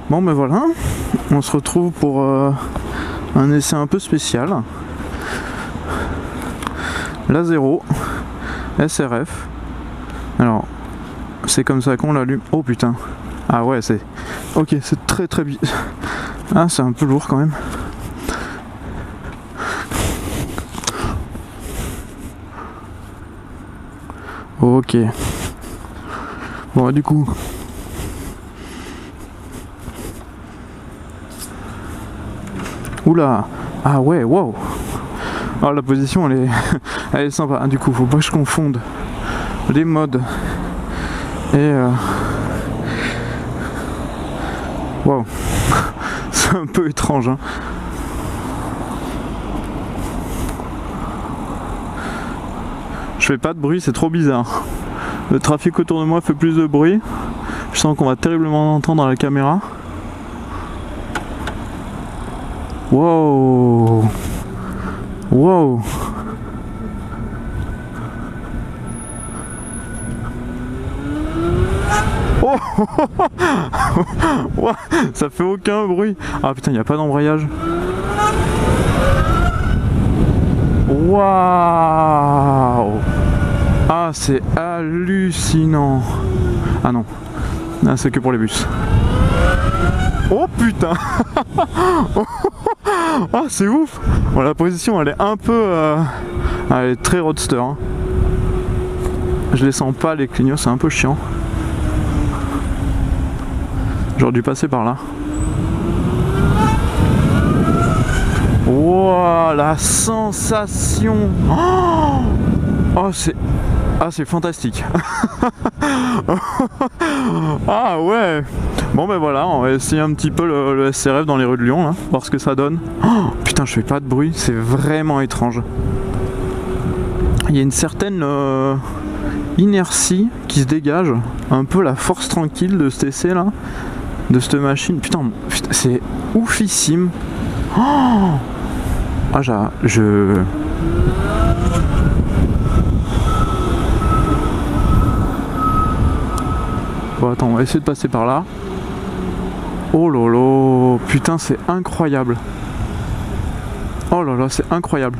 Bon ben voilà, on se retrouve pour un essai un peu spécial. La 0 SRF. Alors, c'est comme ça qu'on l'allume. Oh putain. Ah ouais, c'est... Ok, c'est très très bien. Ah, c'est un peu lourd quand même. Ok. Bon, du coup... Oula. Ah ouais, wow. Alors la position elle est, elle est sympa. Ah, du coup, faut pas que je confonde les modes. Et wow. C'est un peu étrange, hein. Je fais pas de bruit, c'est trop bizarre. Le trafic autour de moi fait plus de bruit. Je sens qu'on va terriblement entendre dans la caméra. Wow. Wow. Oh. Wow. Ça fait aucun bruit. Ah putain, il n'y a pas d'embrayage. Waouh. Ah, c'est hallucinant. Ah non. Ah, c'est que pour les bus. Oh putain. Ah, c'est ouf. Bon, la position elle est un peu elle est très roadster, hein. Je les sens pas les clignots, c'est un peu chiant. J'aurais dû passer par là. Wow, la sensation. Oh, c'est... Ah, c'est fantastique. Ah ouais. Bon ben voilà, on va essayer un petit peu le SRF dans les rues de Lyon, là, voir ce que ça donne. Oh, putain, je fais pas de bruit, c'est vraiment étrange. Il y a une certaine inertie qui se dégage, un peu la force tranquille de cet essai là, de cette machine. Putain c'est oufissime. Oh, ah, je... Bon attends, on va essayer de passer par là. Oh lolo, putain c'est incroyable. Oh là là, c'est incroyable.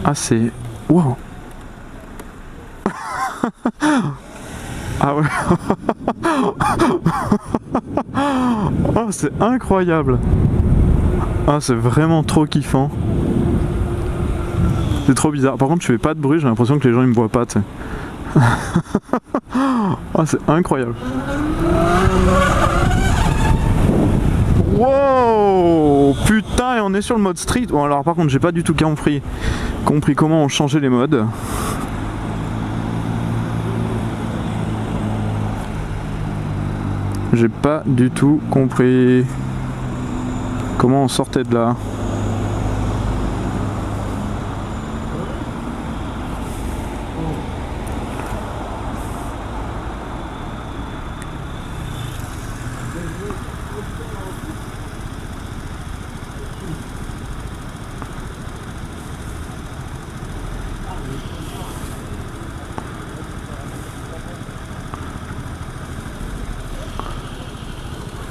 Ah c'est... Wow. Ah ouais. Oh c'est incroyable. Ah c'est vraiment trop kiffant. C'est trop bizarre. Par contre je fais pas de bruit, j'ai l'impression que les gens ils me voient pas, tu sais. Oh c'est incroyable. Wow. Putain, et on est sur le mode street. Bon alors par contre j'ai pas du tout compris comment on changeait les modes. J'ai pas du tout compris comment on sortait de là.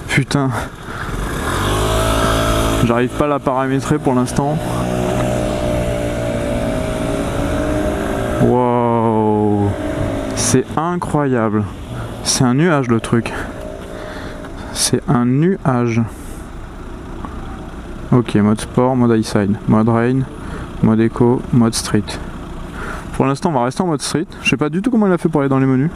Putain, j'arrive pas à la paramétrer pour l'instant. Wow, c'est incroyable. C'est un nuage le truc. C'est un nuage. Ok, mode sport, mode high-side, mode rain, mode éco, mode street. Pour l'instant on va rester en mode street. Je sais pas du tout comment il a fait pour aller dans les menus.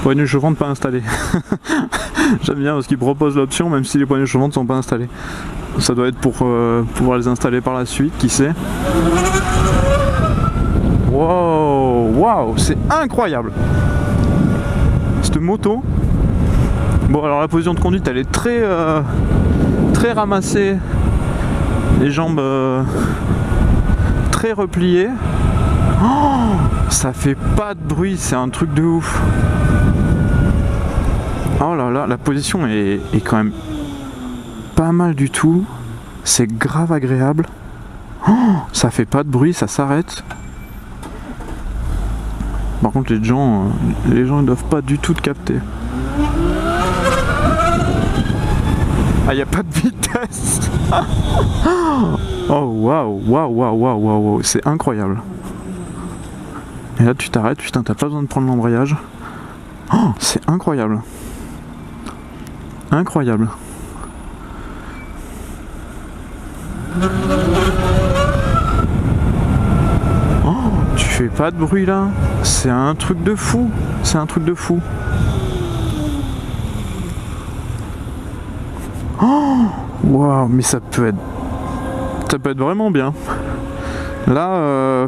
Poignées chauffantes pas installées. J'aime bien parce qu'ils proposent l'option même si les poignées chauffantes sont pas installées. Ça doit être pour pouvoir les installer par la suite, qui sait. Wow, wow, c'est incroyable. Cette moto. Bon alors la position de conduite elle est très très ramassée. Les jambes très repliées. Oh, ça fait pas de bruit, c'est un truc de ouf. Oh là là, la position est quand même pas mal du tout. C'est grave agréable. Oh, ça fait pas de bruit, ça s'arrête. Par contre les gens ils doivent pas du tout te capter. Ah, y a pas de vitesse. Oh waouh, waouh, waouh, waouh, waouh, c'est incroyable. Et là tu t'arrêtes, putain, t'as pas besoin de prendre l'embrayage. Oh, c'est incroyable. Incroyable. Oh, tu fais pas de bruit là. C'est un truc de fou. C'est un truc de fou. Oh, waouh, mais ça peut être vraiment bien. Là,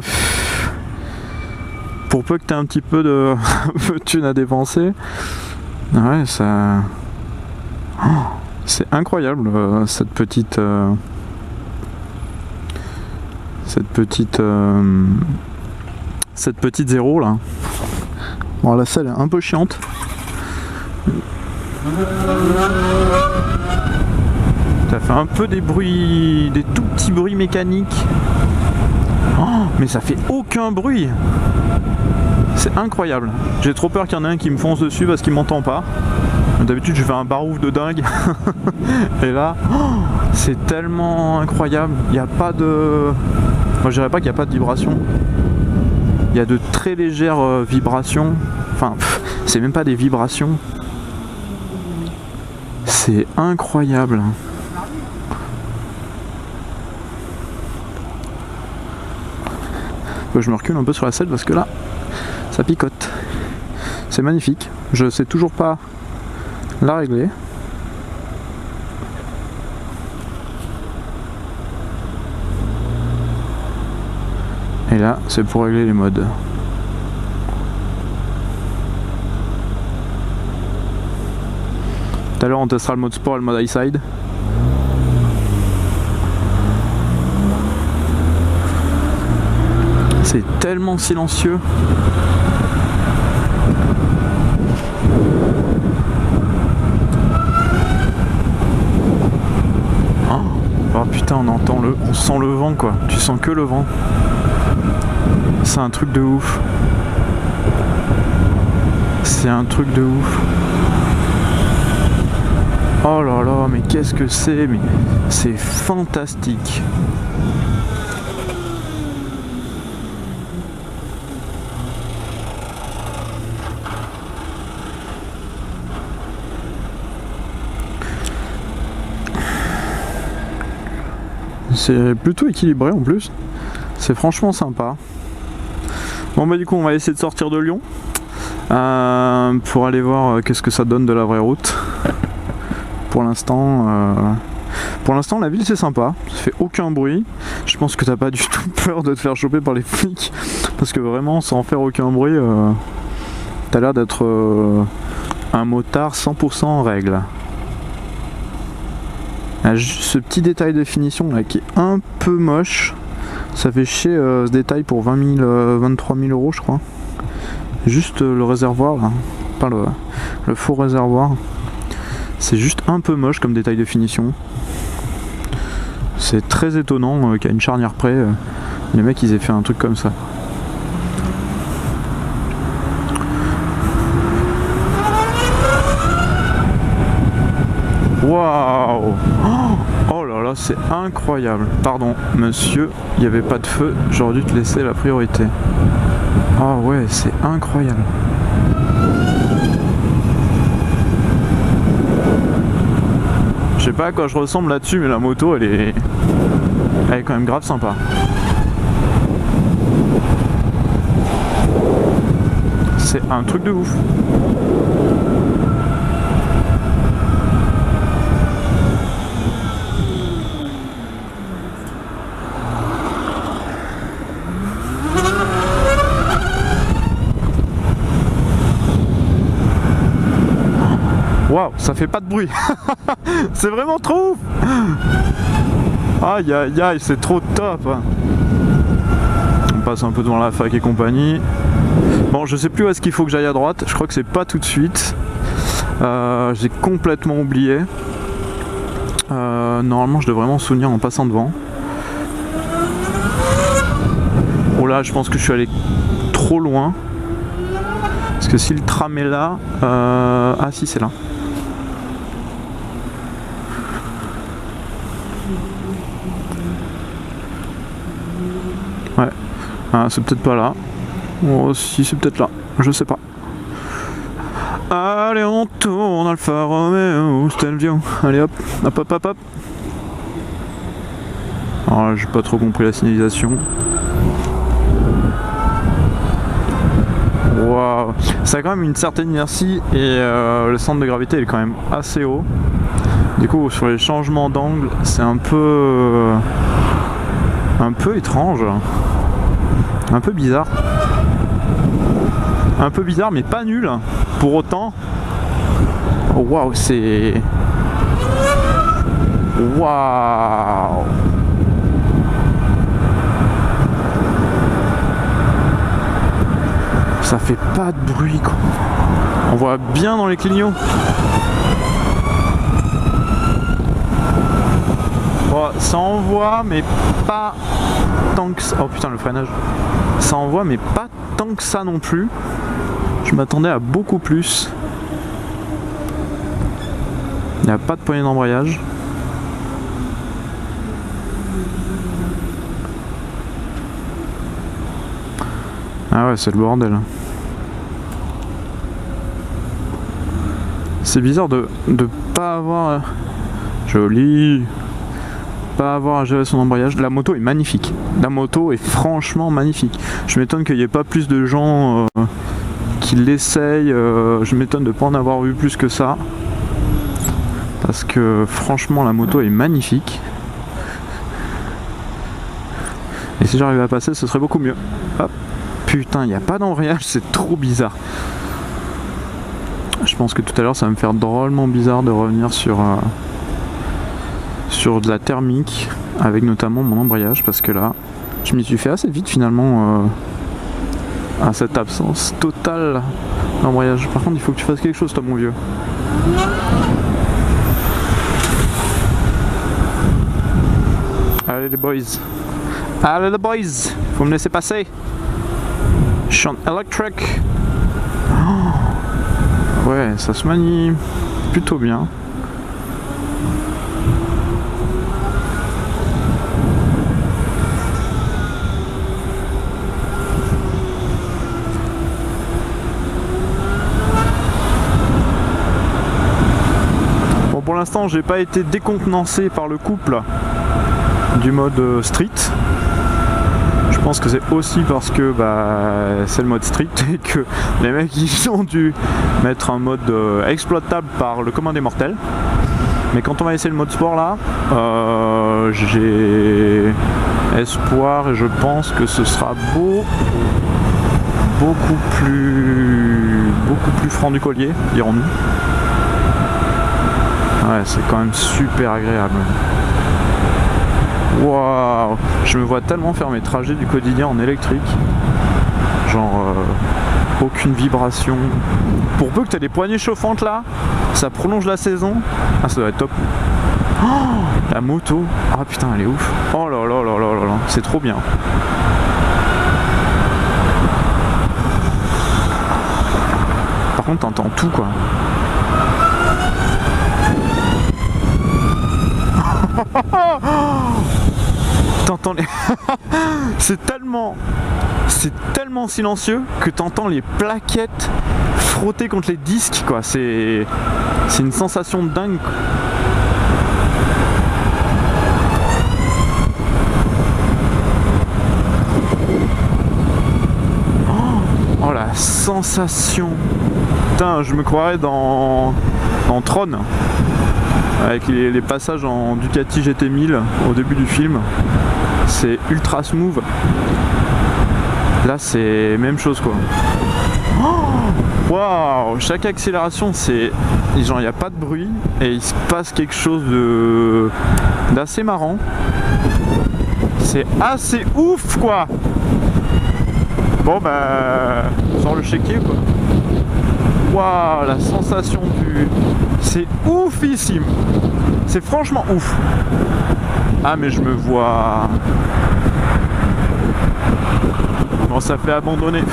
pour peu que tu aies un petit peu de thune à dépenser, ouais, ça, oh, c'est incroyable cette petite zéro là. Bon, la selle est un peu chiante. Ça fait un peu des bruits, des tout petits bruits mécaniques. Oh, mais ça fait aucun bruit. C'est incroyable. J'ai trop peur qu'il y en ait un qui me fonce dessus parce qu'il m'entend pas. D'habitude je fais un barouf de dingue. Et là, oh, c'est tellement incroyable. Il n'y a pas de... Moi je dirais pas qu'il n'y a pas de vibration. Il y a de très légères vibrations. Enfin, c'est même pas des vibrations. C'est incroyable. Je me recule un peu sur la selle parce que là, ça picote. C'est magnifique. Je sais toujours pas la régler. Et là, c'est pour régler les modes. Tout à l'heure, on testera le mode sport et le mode high-side. C'est tellement silencieux. Oh putain, on sent le vent quoi. Tu sens que le vent. C'est un truc de ouf. C'est un truc de ouf. Oh là là, mais qu'est-ce que c'est? Mais c'est fantastique. C'est plutôt équilibré en plus. C'est franchement sympa. Bon bah du coup on va essayer de sortir de Lyon pour aller voir qu'est-ce que ça donne de la vraie route. Pour l'instant la ville c'est sympa, ça fait aucun bruit. Je pense que t'as pas du tout peur de te faire choper par les flics parce que vraiment sans faire aucun bruit t'as l'air d'être un motard 100% en règle. Juste ce petit détail de finition là qui est un peu moche, ça fait chier ce détail pour 23 000 euros je crois. Juste le réservoir là, pas le faux réservoir. C'est juste un peu moche comme détail de finition. C'est très étonnant qu'à une charnière près, les mecs ils aient fait un truc comme ça. Waouh! Oh là là, c'est incroyable. Pardon, monsieur, il n'y avait pas de feu, j'aurais dû te laisser la priorité. Ah ouais, c'est incroyable. Je sais pas à quoi je ressemble là-dessus, mais la moto, elle est quand même grave sympa. C'est un truc de ouf. Waouh, ça fait pas de bruit. C'est vraiment trop ouf. Aïe aïe aïe, c'est trop top. On passe un peu devant la fac et compagnie. Bon, je sais plus où est-ce qu'il faut que j'aille à droite. Je crois que c'est pas tout de suite. J'ai complètement oublié. Normalement je devrais m'en souvenir en passant devant. Oh là, je pense que je suis allé trop loin. Parce que si le tram est là... Ah si, c'est là. Ouais. Ah, c'est peut-être pas là. Oh si, c'est peut-être là. Je sais pas. Allez, on tourne Alfa Romeo Stelvio. Allez hop, hop hop hop hop. Alors j'ai pas trop compris la signalisation. Waouh, ça a quand même une certaine inertie et le centre de gravité est quand même assez haut. Du coup sur les changements d'angle c'est un peu étrange, un peu bizarre. Un peu bizarre mais pas nul pour autant. Oh, waouh, c'est... Waouh. Ça fait pas de bruit quoi. On voit bien dans les clignots. Bon, ça envoie mais pas tant que ça. Oh putain le freinage. Ça envoie mais pas tant que ça non plus. Je m'attendais à beaucoup plus. Il n'y a pas de poignée d'embrayage. Ah ouais, c'est le bordel. C'est bizarre de pas avoir... Joli. Pas avoir à gérer son embrayage. La moto est magnifique. La moto est franchement magnifique. Je m'étonne qu'il n'y ait pas plus de gens qui l'essayent. Je m'étonne de ne pas en avoir vu plus que ça. Parce que franchement la moto est magnifique. Et si j'arrivais à passer ce serait beaucoup mieux. Hop. Putain, il n'y a pas d'embrayage, c'est trop bizarre. Je pense que tout à l'heure ça va me faire drôlement bizarre de revenir sur de la thermique avec notamment mon embrayage parce que là je m'y suis fait assez vite finalement à cette absence totale d'embrayage. Par contre il faut que tu fasses quelque chose toi mon vieux. Allez les boys. Allez les boys. Faut me laisser passer. Chant électrique. Oh. Ouais, ça se manie plutôt bien. Bon, pour l'instant, j'ai pas été décontenancé par le couple du mode street. Je pense que c'est aussi parce que c'est le mode street et que les mecs ils ont dû mettre un mode exploitable par le commun des mortels. Mais quand on va essayer le mode sport là, j'ai espoir et je pense que ce sera beaucoup plus franc du collier, dirons-nous. Ouais, c'est quand même super agréable. Waouh, je me vois tellement faire mes trajets du quotidien en électrique. Genre aucune vibration. Pour peu que tu aies des poignées chauffantes là, ça prolonge la saison. Ah, ça doit être top. Oh, la moto. Ah putain, elle est ouf. Oh là là là là là là, c'est trop bien. Par contre, t'entends tout quoi. T'entends les... c'est tellement silencieux que t'entends les plaquettes frotter contre les disques quoi. C'est une sensation de dingue quoi. Oh la sensation. Putain, je me croirais dans Tron. Avec les passages en Ducati GT1000 au début du film, c'est ultra smooth. Là c'est même chose quoi. Waouh, chaque accélération c'est genre il n'y a pas de bruit et il se passe quelque chose d'assez marrant. C'est assez ouf quoi. Bon bah sans le chéquier quoi. Waouh, la sensation du... C'est oufissime. C'est franchement ouf. Ah mais je me vois... Bon, ça fait abandonner.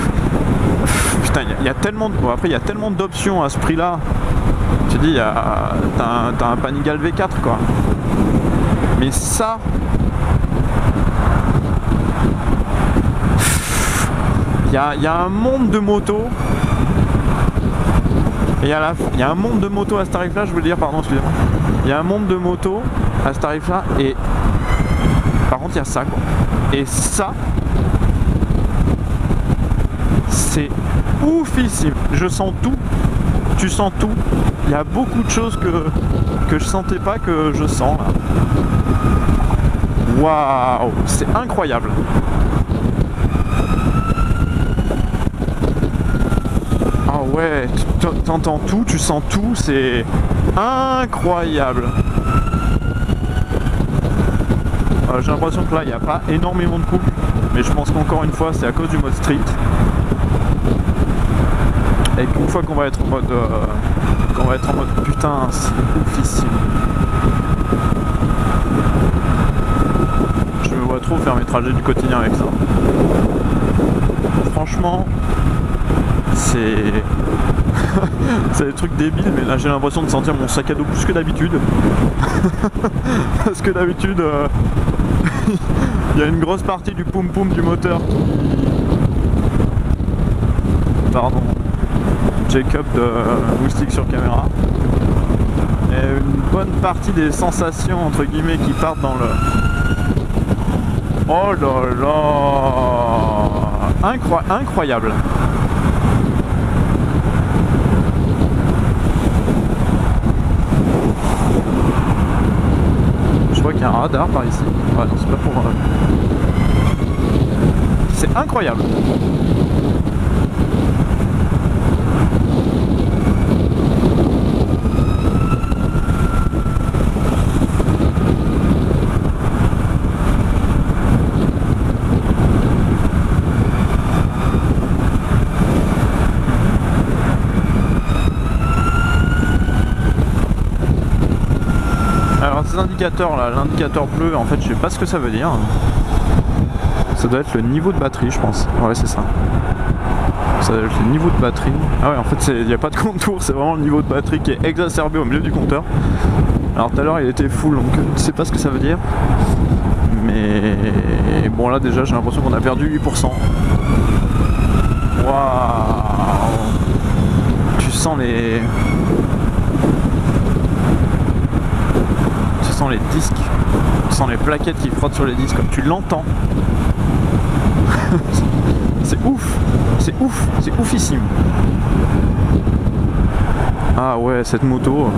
Putain, il y a tellement de... Bon, après, il y a tellement d'options à ce prix-là. Tu dis, t'as un Panigale V4, quoi. Mais ça... Il y a un monde de motos. Et il y a un monde de motos à ce tarif-là, je veux dire, pardon, excusez-moi. Il y a un monde de motos à ce tarif-là, et... Par contre, il y a ça, quoi. Et ça... C'est oufissime. Je sens tout. Tu sens tout. Il y a beaucoup de choses que je sentais pas que je sens là. Waouh, c'est incroyable. Ah ouais, t'entends tout, tu sens tout, c'est incroyable. J'ai l'impression que là, il n'y a pas énormément de couple, mais je pense qu'encore une fois, c'est à cause du mode street. Et qu'une fois qu'on va être en mode putain, c'est oufissime. Je me vois trop faire mes trajets du quotidien avec ça. Franchement, c'est c'est des trucs débiles, mais là j'ai l'impression de sentir mon sac à dos plus que d'habitude. Parce que d'habitude il y a une grosse partie du poum poum du moteur qui... Pardon. Jacob de Moustique sur caméra. Et une bonne partie des sensations entre guillemets qui partent dans le... Oh là là, incroyable. Je crois qu'il y a un radar par ici. Ouais, non, c'est pas pour... C'est incroyable. Alors ces indicateurs là, l'indicateur bleu, en fait je sais pas ce que ça veut dire. Ça doit être le niveau de batterie je pense. Ouais c'est ça. Ça doit être le niveau de batterie. Ah ouais en fait il n'y a pas de contour, c'est vraiment le niveau de batterie qui est exacerbé au milieu du compteur. Alors tout à l'heure il était full donc je sais pas ce que ça veut dire. Mais bon là déjà j'ai l'impression qu'on a perdu 8%. Waouh. Tu sens les... Tu sens les disques, tu sens les plaquettes qui frottent sur les disques, comme tu l'entends. C'est ouf, c'est ouf, c'est oufissime. Ah ouais, cette moto.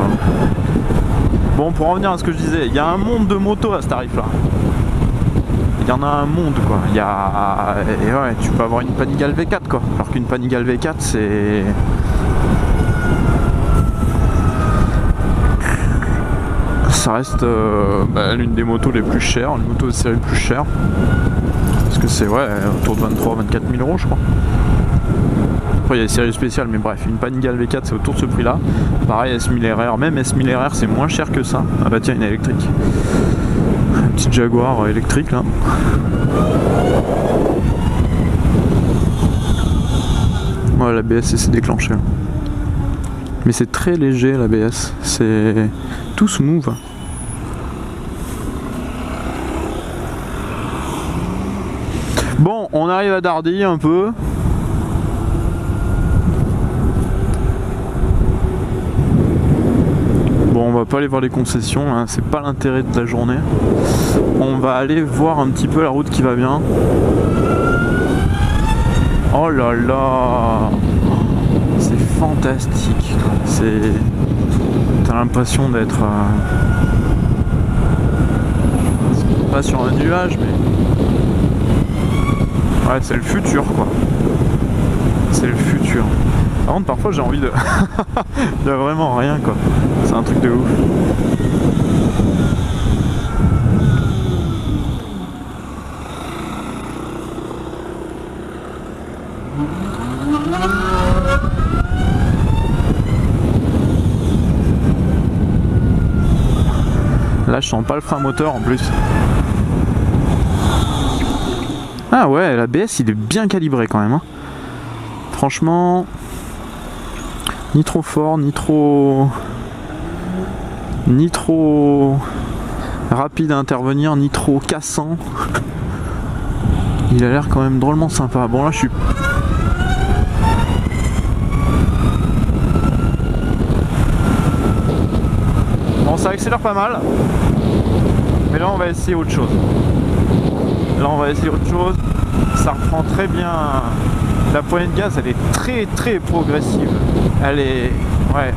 Bon, pour en revenir à ce que je disais, il y a un monde de motos à ce tarif-là. Il y en a un monde, quoi. Il y a... Et ouais, tu peux avoir une Panigale V4, quoi. Alors qu'une Panigale V4, c'est... Ça reste l'une des motos les plus chères, une moto de série plus chère. Parce que c'est ouais, autour de 23-24 000 euros je crois. Après il y a des séries spéciales, mais bref, une Panigale V4 c'est autour de ce prix là. Pareil S1000RR, même S1000RR c'est moins cher que ça. Ah bah tiens, une électrique. Un petit Jaguar électrique là. Ouais, l'ABS s'est déclenché. Mais c'est très léger l'ABS, c'est tout smooth. Bon, on arrive à Dardilly un peu. Bon, on va pas aller voir les concessions, hein, c'est pas l'intérêt de la journée. On va aller voir un petit peu la route qui va bien. Oh là là, c'est fantastique. C'est... T'as l'impression d'être... pas sur un nuage, mais... Ouais, c'est le futur, quoi. C'est le futur. Par contre, parfois, j'ai envie de... Il y a vraiment rien, quoi. C'est un truc de ouf. Là je sens pas le frein moteur en plus. Ah ouais, l'ABS il est bien calibré quand même. Hein. Franchement, ni trop fort, ni trop rapide à intervenir, ni trop cassant. Il a l'air quand même drôlement sympa. Bon là je suis... Bon ça accélère pas mal. Mais là on va essayer autre chose. Ça reprend très bien. La poignée de gaz elle est très progressive. Elle est... Ouais.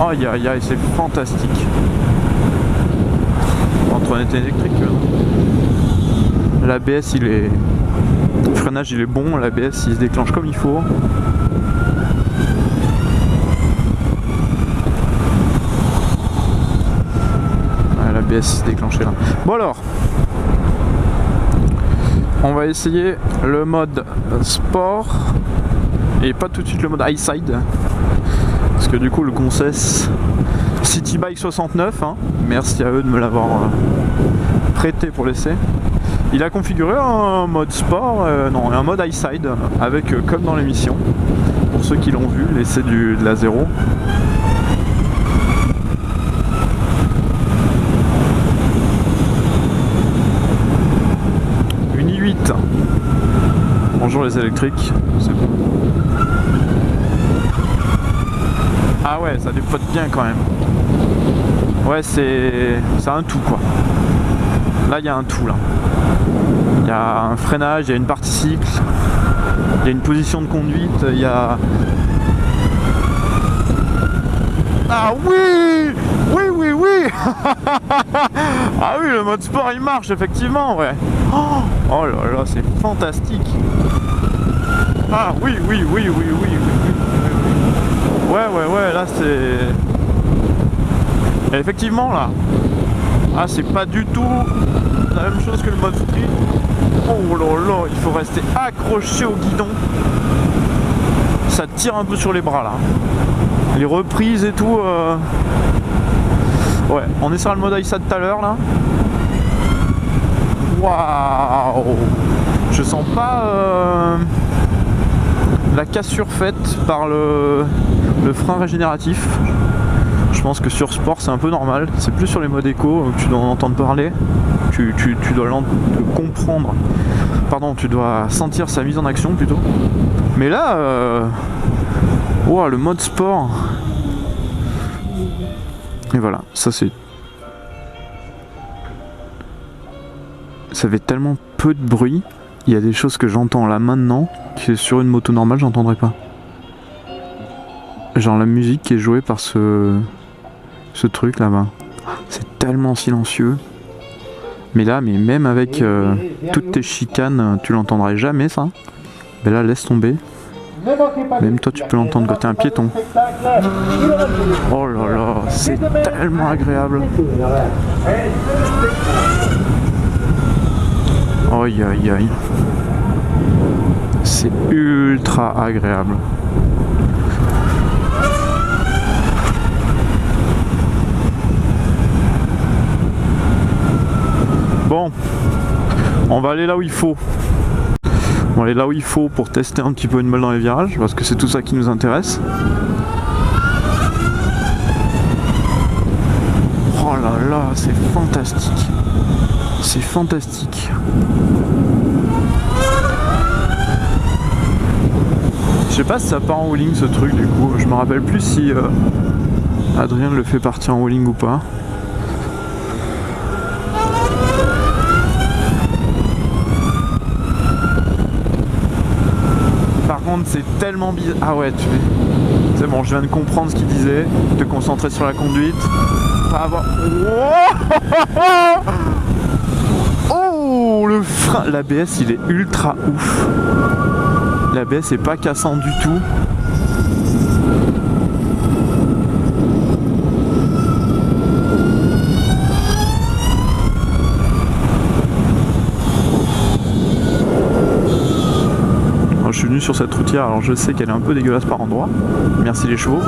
Aïe aïe aïe, c'est fantastique. En trottinette électrique. L'ABS il est... Le freinage il est bon, l'ABS il se déclenche comme il faut. L'ABS se déclenché là. Bon alors, on va essayer le mode sport et pas tout de suite le mode high-side parce que du coup le Concess City Bike 69, hein, merci à eux de me l'avoir prêté pour l'essai. Il a configuré un mode sport, non, un mode high-side avec comme dans l'émission, pour ceux qui l'ont vu, l'essai de la 0. Bonjour les électriques, c'est bon. Ah ouais, ça dépote bien quand même. Ouais, c'est un tout quoi. Là, il y a un tout là. Il y a un freinage, il y a une partie cycle, il y a une position de conduite, il y a... Ah oui! Oui ah oui, le mode sport il marche effectivement, ouais. Oh là là, c'est fantastique. Ah oui. Ouais, là c'est... Et effectivement là. Ah, c'est pas du tout la même chose que le mode free. Oh là là, il faut rester accroché au guidon. Ça tire un peu sur les bras là. Les reprises et tout. Ouais, on est sur le mode high-side tout à l'heure là. Waouh! Je sens pas la cassure faite par le frein régénératif. Je pense que sur sport c'est un peu normal. C'est plus sur les modes éco que tu dois en entendre parler. Tu dois comprendre. Pardon, tu dois sentir sa mise en action plutôt. Mais là, wow, le mode sport. Et voilà, ça c'est... Ça fait tellement peu de bruit. Il y a des choses que j'entends là maintenant que sur une moto normale j'entendrais pas. Genre la musique qui est jouée par ce truc là-bas. C'est tellement silencieux. Mais là, même avec toutes tes chicanes, tu l'entendrais jamais ça. Mais là, laisse tomber. Même toi tu peux l'entendre quand t'es un piéton. Oh là là, c'est tellement agréable. Aïe aïe aïe. C'est ultra agréable. Bon, on va aller là où il faut. On va aller là où il faut pour tester un petit peu une balle dans les virages, parce que c'est tout ça qui nous intéresse. Oh là là, c'est fantastique. C'est fantastique. Je sais pas si ça part en wheeling ce truc du coup. Je me rappelle plus si Adrien le fait partir en wheeling ou pas. Par contre c'est tellement bizarre. Ah ouais, c'est bon, je viens de comprendre ce qu'il disait. Te concentrer sur la conduite. Pas avoir... Oh, le frein. L'ABS il est ultra ouf. L'ABS est pas cassant du tout. Alors, je suis venu sur cette routière, alors je sais qu'elle est un peu dégueulasse par endroits. Merci les chevaux.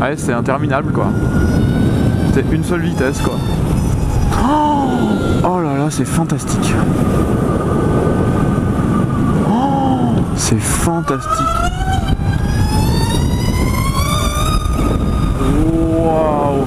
Ouais, c'est interminable quoi. C'est une seule vitesse quoi. Oh là là, c'est fantastique. Oh, c'est fantastique. Waouh.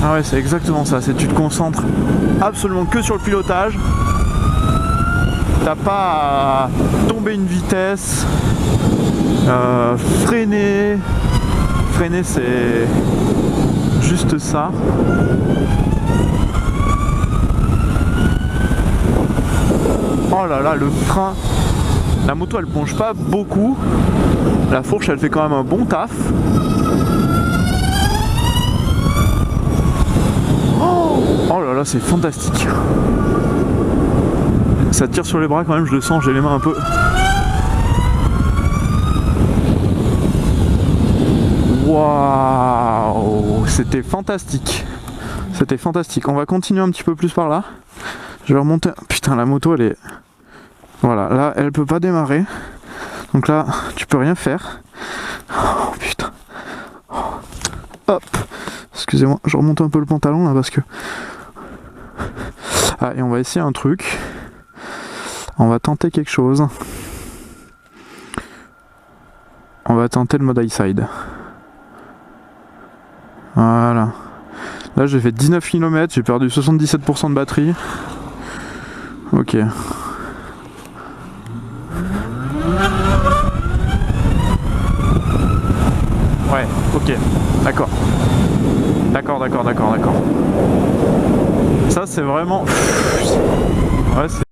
Ah ouais, c'est exactement ça, c'est tu te concentres absolument que sur le pilotage. T'as pas à tomber une vitesse, freiner. Freiner c'est juste ça. Oh là là, le frein. La moto elle plonge pas beaucoup. La fourche elle fait quand même un bon taf. Oh là là, c'est fantastique. Ça tire sur les bras quand même, je le sens, j'ai les mains un peu. Waouh, c'était fantastique. C'était fantastique. On va continuer un petit peu plus par là. Je vais remonter. Putain, la moto elle est. Voilà, là elle peut pas démarrer. Donc là, tu peux rien faire. Oh putain. Hop. Excusez-moi, je remonte un peu le pantalon là parce que. Ah, et on va essayer un truc. On va tenter quelque chose. On va tenter le mode high side. Voilà. Là j'ai fait 19 km, j'ai perdu 77% de batterie. Ok. Ouais, ok. D'accord. D'accord. Ça c'est vraiment... Ouais, c'est...